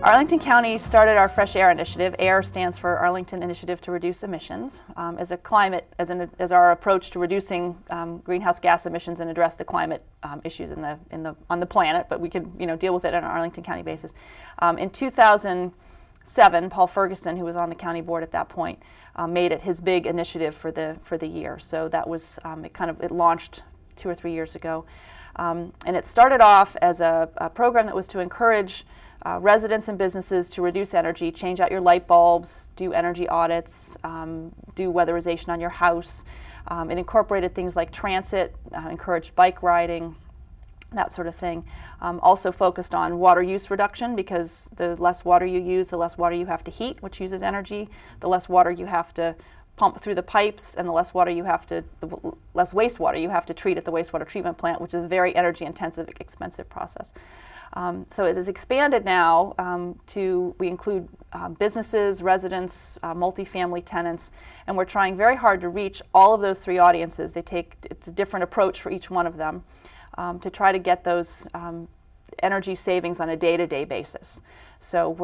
Arlington County started our Fresh Air Initiative. AIRE stands for Arlington Initiative to Reduce Emissions, as as our approach to reducing greenhouse gas emissions and address the climate issues on the planet. But we could deal with it on an Arlington County basis. In 2007, Paul Ferguson, who was on the county board at that point, made it his big initiative for the year. So that was it launched 2 or 3 years ago, and it started off as a program that was to encourage residents and businesses to reduce energy, change out your light bulbs, do energy audits, do weatherization on your house. It incorporated things like transit, encouraged bike riding, that sort of thing. Also focused on water use reduction, because the less water you use, the less water you have to heat, which uses energy, the less water you have to pump through the pipes, and the less wastewater you have to treat at the wastewater treatment plant, which is a very energy intensive, expensive process. So it is expanded now we include businesses, residents, multifamily tenants, and we're trying very hard to reach all of those three audiences. It's a different approach for each one of them to try to get those energy savings on a day-to-day basis. So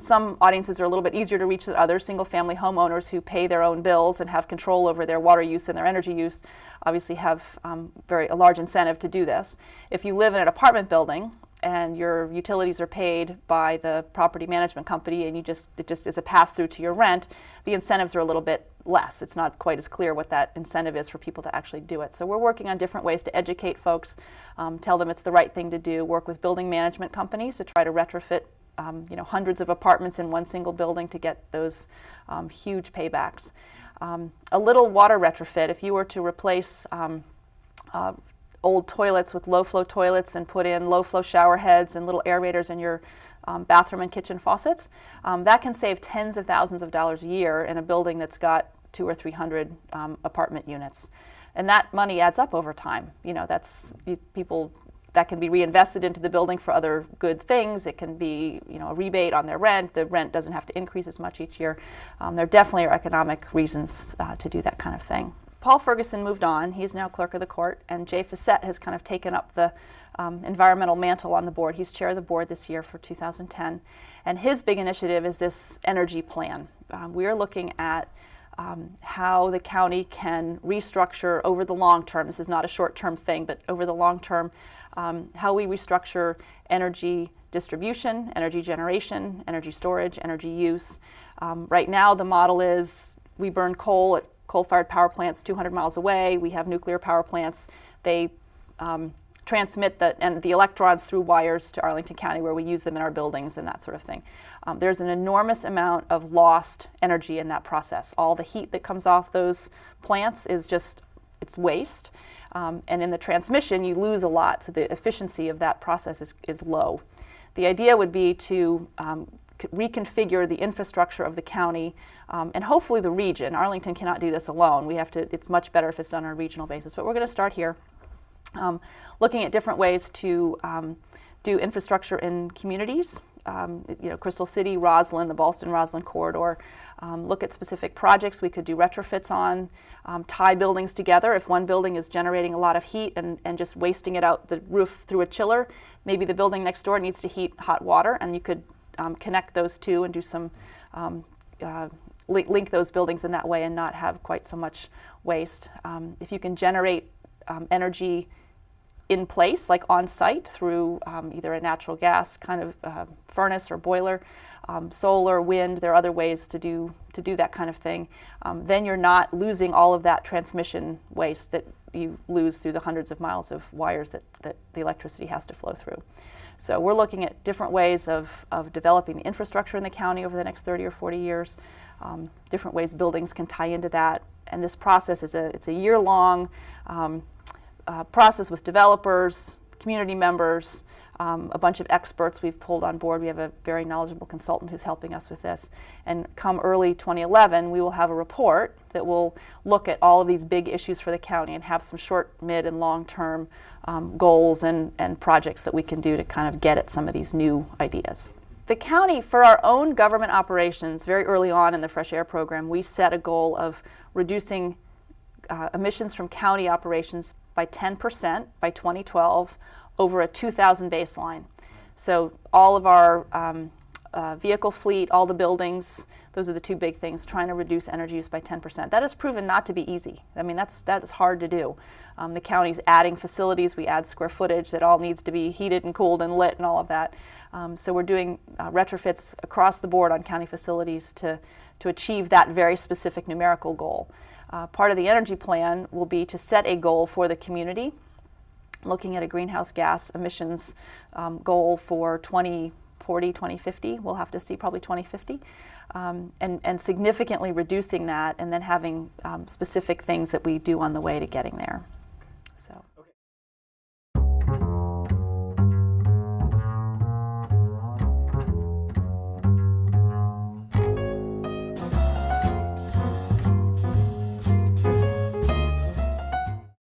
some audiences are a little bit easier to reach than others. Single-family homeowners who pay their own bills and have control over their water use and their energy use obviously have a large incentive to do this. If you live in an apartment building and your utilities are paid by the property management company and it just is a pass-through to your rent, the incentives are a little bit less. It's not quite as clear what that incentive is for people to actually do it. So we're working on different ways to educate folks, tell them it's the right thing to do, work with building management companies to try to retrofit hundreds of apartments in one single building to get those huge paybacks. A little water retrofit, if you were to replace old toilets with low-flow toilets and put in low-flow shower heads and little aerators in your bathroom and kitchen faucets, that can save tens of thousands of dollars a year in a building that's got 200 or 300 apartment units. And that money adds up over time. That can be reinvested into the building for other good things. It can be, a rebate on their rent. The rent doesn't have to increase as much each year. There definitely are economic reasons to do that kind of thing. Paul Ferguson moved on. He's now clerk of the court, and Jay Fassett has kind of taken up the environmental mantle on the board. He's chair of the board this year for 2010, and his big initiative is this energy plan. We are looking at how the county can restructure over the long term. This is not a short-term thing, but over the long term, how we restructure energy distribution, energy generation, energy storage, energy use. Right now, the model is we burn coal at coal-fired power plants 200 miles away. We have nuclear power plants. They transmit the electrons through wires to Arlington County, where we use them in our buildings and that sort of thing. There's an enormous amount of lost energy in that process. All the heat that comes off those plants it's waste. And in the transmission, you lose a lot, so the efficiency of that process is low. The idea would be to reconfigure the infrastructure of the county and hopefully the region. Arlington cannot do this alone. It's much better if it's done on a regional basis. But we're going to start here, looking at different ways to do infrastructure in communities. Crystal City, Roslyn, the Ballston-Roslyn corridor. Look at specific projects we could do retrofits on, tie buildings together. If one building is generating a lot of heat and just wasting it out the roof through a chiller, maybe the building next door needs to heat hot water, and you could connect those two and do some link those buildings in that way and not have quite so much waste. If you can generate energy in place, like on site, through either a natural gas kind of furnace or boiler, solar, wind, there are other ways to do that kind of thing. Then you're not losing all of that transmission waste that you lose through the hundreds of miles of wires that the electricity has to flow through. So we're looking at different ways of developing the infrastructure in the county over the next 30 or 40 years, different ways buildings can tie into that. And this process it's a year-long process with developers, community members, a bunch of experts we've pulled on board. We have a very knowledgeable consultant who's helping us with this. And come early 2011, we will have a report that will look at all of these big issues for the county and have some short, mid, and long-term goals and projects that we can do to kind of get at some of these new ideas. The county, for our own government operations, very early on in the Fresh Air program, we set a goal of reducing emissions from county operations by 10% by 2012 over a 2000 baseline. So all of our vehicle fleet, all the buildings, those are the two big things, trying to reduce energy use by 10%. That has proven not to be easy. I mean, that is hard to do. The county's adding facilities, we add square footage that all needs to be heated and cooled and lit and all of that. So we're doing retrofits across the board on county facilities to achieve that very specific numerical goal. Part of the energy plan will be to set a goal for the community, looking at a greenhouse gas emissions goal for 2040, 2050. We'll have to see, probably 2050, and significantly reducing that, and then having specific things that we do on the way to getting there.